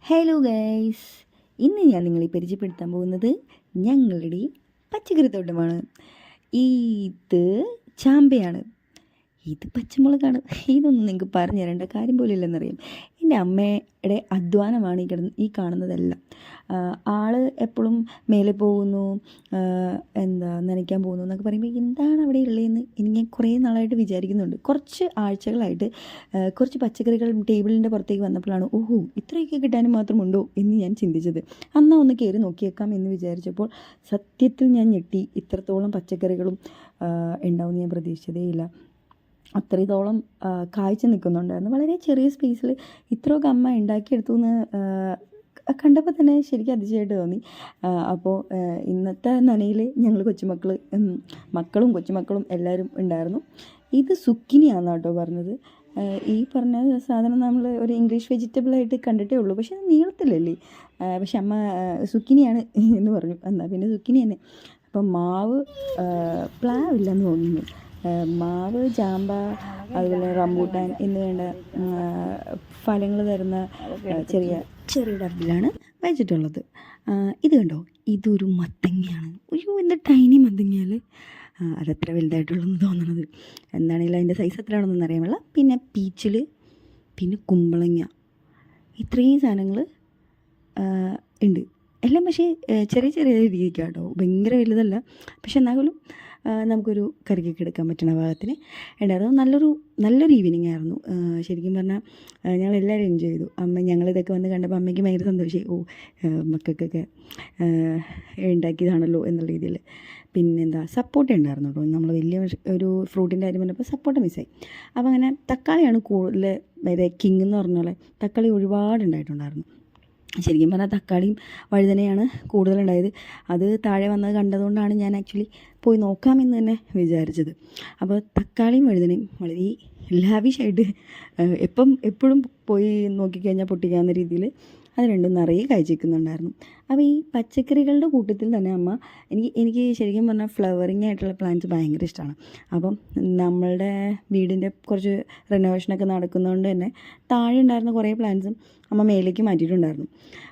Hello guys, ഇന്ന് ഞാൻ നിങ്ങളെ പരിചയപ്പെടുത്താൻ പോകുന്നത് ഞങ്ങളുടെ പച്ചക്കറി തോട്ടമാണ്. ഇത് ചാമ്പയാണ്, ഇത് പച്ചമുളകാണ്. ഇതൊന്നും നിങ്ങൾക്ക് പറഞ്ഞു തരേണ്ട കാര്യം പോലും ഇല്ലെന്നറിയാം. എൻ്റെ അമ്മയുടെ അധ്വാനമാണ് ഈ കാണുന്നതെല്ലാം. ആള് എപ്പോഴും മേലെ പോകുന്നു, നനയ്ക്കാൻ പോകുന്നു എന്നൊക്കെ പറയുമ്പോൾ എന്താണ് അവിടെ ഉള്ളതെന്ന് എനിക്ക് കുറേ നാളായിട്ട് വിചാരിക്കുന്നുണ്ട്. കുറച്ച് ആഴ്ചകളായിട്ട് കുറച്ച് പച്ചക്കറികൾ ടേബിളിൻ്റെ പുറത്തേക്ക് വന്നപ്പോഴാണ് ഓഹോ ഇത്രയൊക്കെ കിട്ടാനും മാത്രമുണ്ടോ എന്ന് ഞാൻ ചിന്തിച്ചത്. അന്നാ ഒന്ന് കയറി നോക്കിയേക്കാം എന്ന് വിചാരിച്ചപ്പോൾ സത്യത്തിൽ ഞാൻ ഞെട്ടി. ഇത്രത്തോളം പച്ചക്കറികളും ഉണ്ടാവും ഞാൻ പ്രതീക്ഷിച്ചതേയില്ല. അത്രത്തോളം കായ്ച്ച നിൽക്കുന്നുണ്ടായിരുന്നു. വളരെ ചെറിയ സ്പേസിൽ ഇത്രയൊക്കെ അമ്മ ഉണ്ടാക്കിയെടുത്തു എന്ന് കണ്ടപ്പോൾ തന്നെ ശരിക്കും അതിശയമായിട്ട് തോന്നി. അപ്പോൾ ഇന്നത്തെ നനയിൽ ഞങ്ങൾ മക്കളും കൊച്ചുമക്കളും എല്ലാവരും ഉണ്ടായിരുന്നു. ഇത് സുക്കിനിയാണെന്ന് കേട്ടോ പറഞ്ഞത്. ഈ പറഞ്ഞ സാധനം നമ്മൾ ഒരു ഇംഗ്ലീഷ് വെജിറ്റബിളായിട്ട് കണ്ടിട്ടേ ഉള്ളൂ, പക്ഷേ അത് നീളത്തിലല്ലേ. പക്ഷെ അമ്മ സുക്കിനിയാണ് എന്ന് പറഞ്ഞു. എന്നാൽ പിന്നെ സുക്കിനി തന്നെ. അപ്പം മാവ് പ്ലാവില്ലെന്ന് തോന്നുന്നു. മാവ്, ചാമ്പ, അതുപോലെ റംബൂട്ടാൻ എന്ന് വേണ്ട ഫലങ്ങൾ തരുന്ന ചെറിയ ചെറിയ ഡബിലാണ് വെച്ചിട്ടുള്ളത്. ഇത് കണ്ടോ, ഇതൊരു മത്തങ്ങയാണ്. അയ്യോ എന്ത് ടൈനി മത്തങ്ങയല്ലേ. അതത്ര വലുതായിട്ടുള്ളതെന്ന് തോന്നണത്. എന്താണെങ്കിലും അതിൻ്റെ സൈസ് എത്രയാണെന്നൊന്നും അറിയാമല്ല. പിന്നെ പീച്ചിൽ, പിന്നെ കുമ്പളങ്ങ, ഇത്രയും സാധനങ്ങൾ ഉണ്ട് എല്ലാം. പക്ഷേ ചെറിയ ചെറിയ രീതിക്കാട്ടോ, ഭയങ്കര വലുതല്ല. പക്ഷെ എന്നാലും നമുക്കൊരു കറിക്കൊക്കെ എടുക്കാൻ പറ്റുന്ന ഭാഗത്തിന് ഉണ്ടായിരുന്നു. നല്ലൊരു ഈവനിങ് ആയിരുന്നു ശരിക്കും പറഞ്ഞാൽ. ഞങ്ങളെല്ലാവരും എൻജോയ് ചെയ്തു. ഞങ്ങളിതൊക്കെ വന്ന് കണ്ടപ്പോൾ അമ്മയ്ക്ക് ഭയങ്കര സന്തോഷമായി. മക്കൾക്കൊക്കെ ഉണ്ടാക്കിയതാണല്ലോ എന്നുള്ള രീതിയിൽ. പിന്നെന്താ, സപ്പോട്ട ഉണ്ടായിരുന്നു കേട്ടോ. നമ്മൾ വലിയ ഒരു ഫ്രൂട്ടിൻ്റെ കാര്യം പറഞ്ഞപ്പോൾ സപ്പോട്ട മിസ്സായി. അപ്പോൾ അങ്ങനെ തക്കാളിയാണ് കൂടുതൽ കിങ് എന്ന് പറഞ്ഞ പോലെ. തക്കാളി ഒരുപാടുണ്ടായിട്ടുണ്ടായിരുന്നു. ശരിക്കും പറഞ്ഞാൽ തക്കാളിയും വഴുതനയാണ് കൂടുതലുണ്ടായത്. അത് താഴെ വന്നത് കണ്ടതുകൊണ്ടാണ് ഞാൻ ആക്ച്വലി പോയി നോക്കാമെന്ന് തന്നെ വിചാരിച്ചത്. അപ്പോൾ തക്കാളിയും വഴുതനയും വളരെ ലാവിഷായിട്ട് എപ്പോഴും പോയി നോക്കിക്കഴിഞ്ഞാൽ പൊട്ടിക്കാവുന്ന രീതിയിൽ അത് രണ്ടും നിറയെ കായ്ച്ചിരിക്കുന്നുണ്ടായിരുന്നു. അപ്പോൾ ഈ പച്ചക്കറികളുടെ കൂട്ടത്തിൽ തന്നെ അമ്മ എനിക്ക് ശരിക്കും പറഞ്ഞാൽ ഫ്ലവറിങ് ആയിട്ടുള്ള പ്ലാന്റ്സ് ഭയങ്കര ഇഷ്ടമാണ്. അപ്പം നമ്മളുടെ വീടിൻ്റെ കുറച്ച് റിനോവേഷനൊക്കെ നടക്കുന്നതുകൊണ്ട് തന്നെ താഴെ ഉണ്ടായിരുന്ന കുറേ പ്ലാന്റ്സും അമ്മ മേലേക്ക് മാറ്റിയിട്ടുണ്ടായിരുന്നു.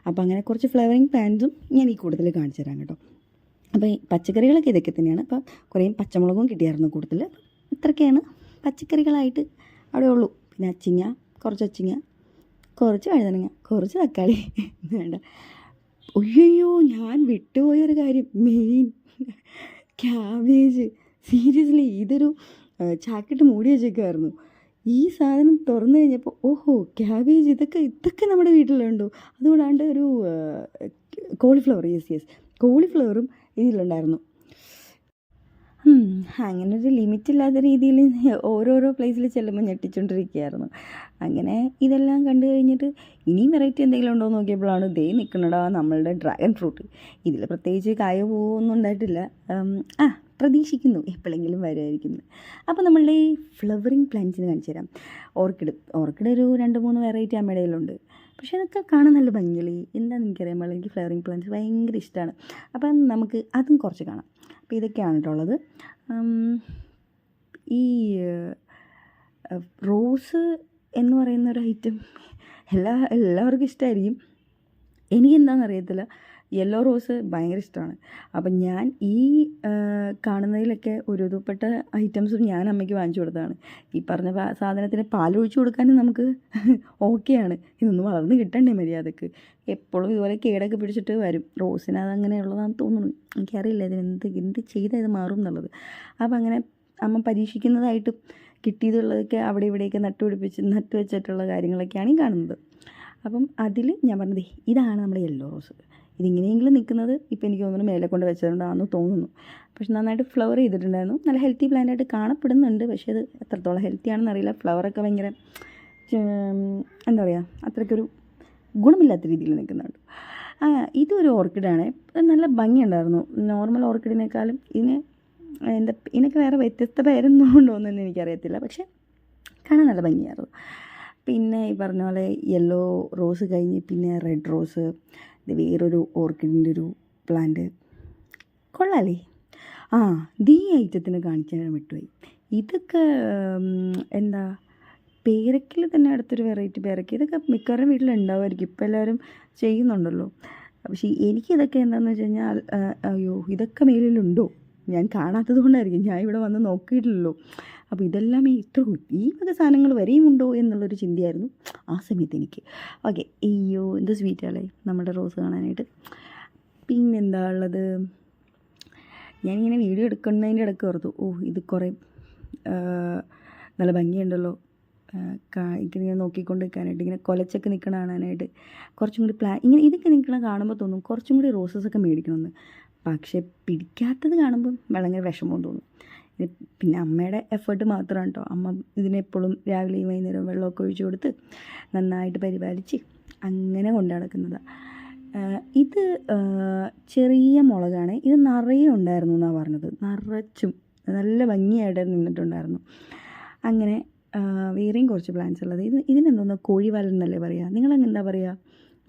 അപ്പോൾ അങ്ങനെ കുറച്ച് ഫ്ലവറിങ് പ്ലാന്റ്സും ഞാൻ ഈ കൂട്ടത്തിൽ കാണിച്ചു തരാം കേട്ടോ. അപ്പോൾ ഈ പച്ചക്കറികളൊക്കെ ഇതൊക്കെ തന്നെയാണ്. അപ്പോൾ കുറേ പച്ചമുളകും കിട്ടിയായിരുന്നു കൂട്ടത്തിൽ. ഇത്രയൊക്കെയാണ് പച്ചക്കറികളായിട്ട് അവിടെ ഉള്ളൂ. പിന്നെ അച്ചിങ്ങ, കുറച്ച് വഴുതനങ്ങ, കുറച്ച് തക്കാളി വേണ്ട. അയ്യോ ഞാൻ വിട്ടുപോയൊരു കാര്യം, മെയിൻ ക്യാബേജ്. സീരിയസ്ലി ഇതൊരു ചാക്കിട്ട് മൂടി വെച്ചേക്കുമായിരുന്നു. ഈ സാധനം തുറന്നു കഴിഞ്ഞപ്പോൾ ഓഹോ ക്യാബേജ്, ഇതൊക്കെ നമ്മുടെ വീട്ടിലുണ്ടോ. അതുകൂടാണ്ട് ഒരു കോളിഫ്ലവർ, യെസ് കോളിഫ്ലവറും ഇതിലുണ്ടായിരുന്നു. അങ്ങനെ ഒരു ലിമിറ്റില്ലാത്ത രീതിയിൽ ഓരോരോ പ്ലേസിൽ ചെല്ലുമ്പോൾ ഞെട്ടിച്ചുകൊണ്ടിരിക്കുകയായിരുന്നു. അങ്ങനെ ഇതെല്ലാം കണ്ടു കഴിഞ്ഞിട്ട് ഇനിയും വെറൈറ്റി എന്തെങ്കിലും ഉണ്ടോ എന്ന് നോക്കിയപ്പോഴാണ് ദേ നിൽക്കണടാ നമ്മളുടെ ഡ്രാഗൺ ഫ്രൂട്ട്. ഇതിൽ പ്രത്യേകിച്ച് കായോ പൂവൊന്നും ഉണ്ടായിട്ടില്ല. പ്രതീക്ഷിക്കുന്നു എപ്പോഴെങ്കിലും വരുമായിരിക്കുന്നു. അപ്പോൾ നമ്മളുടെ ഈ ഫ്ലവറിങ് പ്ലാന്റ്സിന് കാണിച്ചു തരാം. ഓർക്കിഡ് ഒരു 2-3 വെറൈറ്റി അമ്മയുടെ കയ്യിലുണ്ട്. പക്ഷേ അതൊക്കെ കാണാൻ നല്ല ഭംഗിയില്ലേ. എന്താണെന്ന് എനിക്കറിയാൻ എനിക്ക് ഫ്ലവറിങ് പ്ലാന്റ്സ് ഭയങ്കര ഇഷ്ടമാണ്. അപ്പം നമുക്ക് അതും കുറച്ച് കാണാം. അപ്പോൾ ഇതൊക്കെയാണ് കേട്ടോ ഉള്ളത്. ഈ റോസ് എന്ന് പറയുന്നൊരു ഐറ്റം എല്ലാവർക്കും ഇഷ്ടമായിരിക്കും. എനിക്കെന്താണെന്നറിയത്തില്ല, യെല്ലോ റോസ് ഭയങ്കര ഇഷ്ടമാണ്. അപ്പം ഞാൻ ഈ കാണുന്നതിലൊക്കെ ഒരുപ്പെട്ട ഐറ്റംസും ഞാൻ അമ്മയ്ക്ക് വാങ്ങിച്ചു കൊടുത്തതാണ്. ഈ പറഞ്ഞ സാധനത്തിന് പാലൊഴിച്ച് കൊടുക്കാനും നമുക്ക് ഓക്കെയാണ്. ഇതൊന്ന് വളർന്ന് കിട്ടണ്ടേ മര്യാദക്ക്. എപ്പോഴും ഇതുപോലെ കേടൊക്കെ പിടിച്ചിട്ട് വരും. റോസിന് അതങ്ങനെയുള്ളതാണെന്ന് തോന്നുന്നു. എനിക്കറിയില്ല എന്ത് ചെയ്താൽ ഇത് മാറും എന്നുള്ളത്. അപ്പം അങ്ങനെ അമ്മ പരീക്ഷിക്കുന്നതായിട്ടും കിട്ടിയതുള്ളതൊക്കെ അവിടെ ഇവിടെയൊക്കെ നട്ടു വെച്ചിട്ടുള്ള കാര്യങ്ങളൊക്കെയാണ് ഈ കാണുന്നത്. അപ്പം അതിൽ ഞാൻ പറഞ്ഞത് ഇതാണ് നമ്മുടെ യെല്ലോ റോസ്. ഇതിങ്ങനെയെങ്കിലും നിൽക്കുന്നത് ഇപ്പോൾ എനിക്ക് തോന്നുന്നു മേലെ കൊണ്ട് വെച്ചതുകൊണ്ടാണെന്ന് തോന്നുന്നു. പക്ഷെ നന്നായിട്ട് ഫ്ലവർ ചെയ്തിട്ടുണ്ടായിരുന്നു. നല്ല ഹെൽത്തി പ്ലാന്റായിട്ട് കാണപ്പെടുന്നുണ്ട്. പക്ഷേ അത് എത്രത്തോളം ഹെൽത്തി ആണെന്ന് അറിയില്ല. ഫ്ലവറൊക്കെ ഭയങ്കര എന്താ പറയുക, അത്രയ്ക്കൊരു ഗുണമില്ലാത്ത രീതിയിൽ നിൽക്കുന്നുണ്ട്. ഇതൊരു ഓർക്കിഡാണ്. നല്ല ഭംഗിയുണ്ടായിരുന്നു. നോർമൽ ഓർക്കിഡിനേക്കാളും ഇതിനൊക്കെ വേറെ വ്യത്യസ്ത പേരൊന്നും ഉണ്ടോയെന്ന് എനിക്കറിയത്തില്ല. പക്ഷേ കാണാൻ നല്ല ഭംഗിയായിരുന്നു. പിന്നെ ഈ പറഞ്ഞ പോലെ യെല്ലോ റോസ് കഴിഞ്ഞ് പിന്നെ റെഡ് റോസ്, ഇത് വേറൊരു ഓർക്കിഡിൻ്റെ ഒരു പ്ലാന്റ്. കൊള്ളാമല്ലേ. ഈ ഐറ്റത്തിന് കാണിക്കാൻ വിട്ടുപോയി. ഇതൊക്കെ പേരയ്ക്കയിൽ തന്നെ അടുത്തൊരു വെറൈറ്റി പേരയ്ക്ക, ഇതൊക്കെ മിക്കവാറും വീട്ടിലുണ്ടാവുമായിരിക്കും, ഇപ്പോൾ എല്ലാവരും ചെയ്യുന്നുണ്ടല്ലോ. പക്ഷേ എനിക്കിതൊക്കെ എന്താണെന്ന് വെച്ച് കഴിഞ്ഞാൽ അയ്യോ ഇതൊക്കെ മേലിലുണ്ടോ, ഞാൻ കാണാത്തത് കൊണ്ടായിരിക്കും, ഞാൻ ഇവിടെ വന്ന് നോക്കിയിട്ടില്ലല്ലോ. അപ്പോൾ ഇതെല്ലാം ഇത്ര ഈ വക സാധനങ്ങൾ വരെയുമുണ്ടോ എന്നുള്ളൊരു ചിന്തയായിരുന്നു ആ സമയത്ത് എനിക്ക്. ഓക്കെ, അയ്യോ എന്ത് സ്വീറ്റല്ലേ നമ്മുടെ റോസ് കാണാനായിട്ട്. പിന്നെന്താ ഉള്ളത്, ഞാനിങ്ങനെ വീഡിയോ എടുക്കുന്നതിൻ്റെ ഇടയ്ക്ക് ഓർത്തു, ഇത് കുറേ നല്ല ഭംഗിയുണ്ടല്ലോ ഇങ്ങനെ നോക്കിക്കൊണ്ട് നിൽക്കാനായിട്ട്, ഇങ്ങനെ കൊലച്ചൊക്കെ നിൽക്കണ കാണാനായിട്ട് കുറച്ചും കൂടി ഇങ്ങനെ ഇതൊക്കെ നിൽക്കണ കാണുമ്പോൾ തോന്നും കുറച്ചും കൂടി റോസസൊക്കെ മേടിക്കണമെന്ന്. പക്ഷേ പിടിക്കാത്തത് കാണുമ്പം ഭയങ്കര വിഷമം തോന്നും. പിന്നെ അമ്മയുടെ എഫേർട്ട് മാത്രമാണ് കേട്ടോ. അമ്മ ഇതിനെപ്പോഴും രാവിലെയും വൈകുന്നേരവും വെള്ളമൊക്കെ ഒഴിച്ചു കൊടുത്ത് നന്നായിട്ട് പരിപാലിച്ച് അങ്ങനെ കൊണ്ടു നടക്കുന്നതാണ്. ഇത് ചെറിയ മുളകാണ്, ഇത് നിറയെ ഉണ്ടായിരുന്നു എന്നാണ് പറഞ്ഞത്, നിറച്ചും നല്ല ഭംഗിയായിട്ട് നിന്നിട്ടുണ്ടായിരുന്നു. അങ്ങനെ വേറെയും കുറച്ച് പ്ലാന്റ്സ് ഉള്ളത്. ഇതിനെന്തോന്ന് കോഴിവാലൻ എന്നല്ലേ പറയുക, നിങ്ങളങ്ങ് എന്താ പറയുക?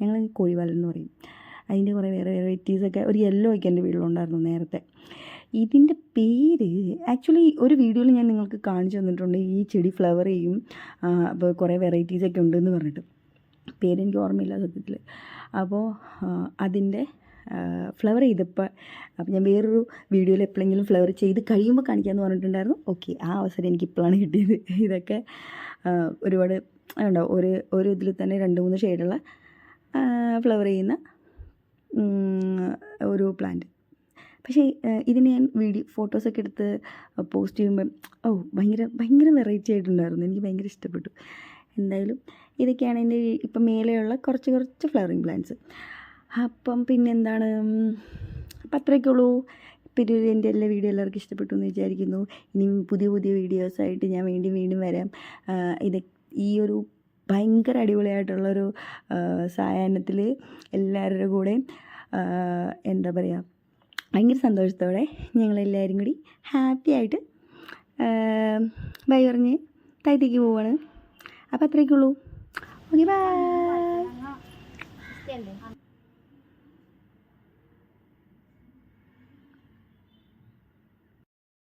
ഞങ്ങൾ കോഴിവാലൻ എന്ന് പറയും. അതിൻ്റെ കുറേ വേറെ വെറൈറ്റീസൊക്കെ, ഒരു യെല്ലോ ഒക്കെ എൻ്റെ വീട്ടിലുണ്ടായിരുന്നു നേരത്തെ. ഇതിൻ്റെ പേര് ആക്ച്വലി ഒരു വീഡിയോയിൽ ഞാൻ നിങ്ങൾക്ക് കാണിച്ചു തന്നിട്ടുണ്ട്, ഈ ചെടി ഫ്ലവർ ചെയ്യും, അപ്പോൾ കുറേ വെറൈറ്റീസൊക്കെ ഉണ്ടെന്ന് പറഞ്ഞിട്ട്. പേരെനിക്ക് ഓർമ്മയില്ല സത്യത്തിൽ. അപ്പോൾ അതിൻ്റെ ഫ്ലവർ ചെയ്തപ്പോൾ, അപ്പോൾ ഞാൻ വേറൊരു വീഡിയോയിൽ എപ്പോഴെങ്കിലും ഫ്ലവർ ചെയ്ത് കഴിയുമ്പോൾ കാണിക്കാമെന്ന് പറഞ്ഞിട്ടുണ്ടായിരുന്നു. ഓക്കെ, ആ അവസരം എനിക്ക് ഇപ്പോഴാണ് കിട്ടിയത്. ഇതൊക്കെ ഒരുപാട് ഉണ്ടാവും, ഒരു ഇതിൽ തന്നെ 2-3 ഷെയ്ഡുള്ള ഫ്ലവർ ചെയ്യുന്ന ഒരു പ്ലാന്റ്. പക്ഷേ ഇതിന് ഞാൻ ഫോട്ടോസൊക്കെ എടുത്ത് പോസ്റ്റ് ചെയ്യുമ്പം ഭയങ്കര വെറൈറ്റി ആയിട്ടുണ്ടായിരുന്നു, എനിക്ക് ഭയങ്കര ഇഷ്ടപ്പെട്ടു. എന്തായാലും ഇതൊക്കെയാണ് എൻ്റെ ഇപ്പം മേലെയുള്ള കുറച്ച് ഫ്ലവറിങ് പ്ലാന്റ്സ്. അപ്പം പിന്നെന്താണ്, അപ്പം അത്രയൊക്കെ ഉള്ളൂ. പിന്നെ എൻ്റെ എല്ലാ വീഡിയോ എല്ലാവർക്കും ഇഷ്ടപ്പെട്ടു എന്ന് വിചാരിക്കുന്നു. ഇനിയും പുതിയ വീഡിയോസായിട്ട് ഞാൻ വീണ്ടും വരാം. ഈ ഒരു ഭയങ്കര അടിപൊളിയായിട്ടുള്ളൊരു സായാഹ്നത്തിൽ എല്ലാവരുടെ കൂടെ എന്താ പറയുക, ഭയങ്കര സന്തോഷത്തോടെ ഞങ്ങളെല്ലാവരും കൂടി ഹാപ്പി ആയിട്ട് ബൈ പറഞ്ഞ് താഴത്തേക്ക് പോവാണ്. അപ്പോൾ അത്രയൊക്കെ ഉള്ളൂ. Okay, by.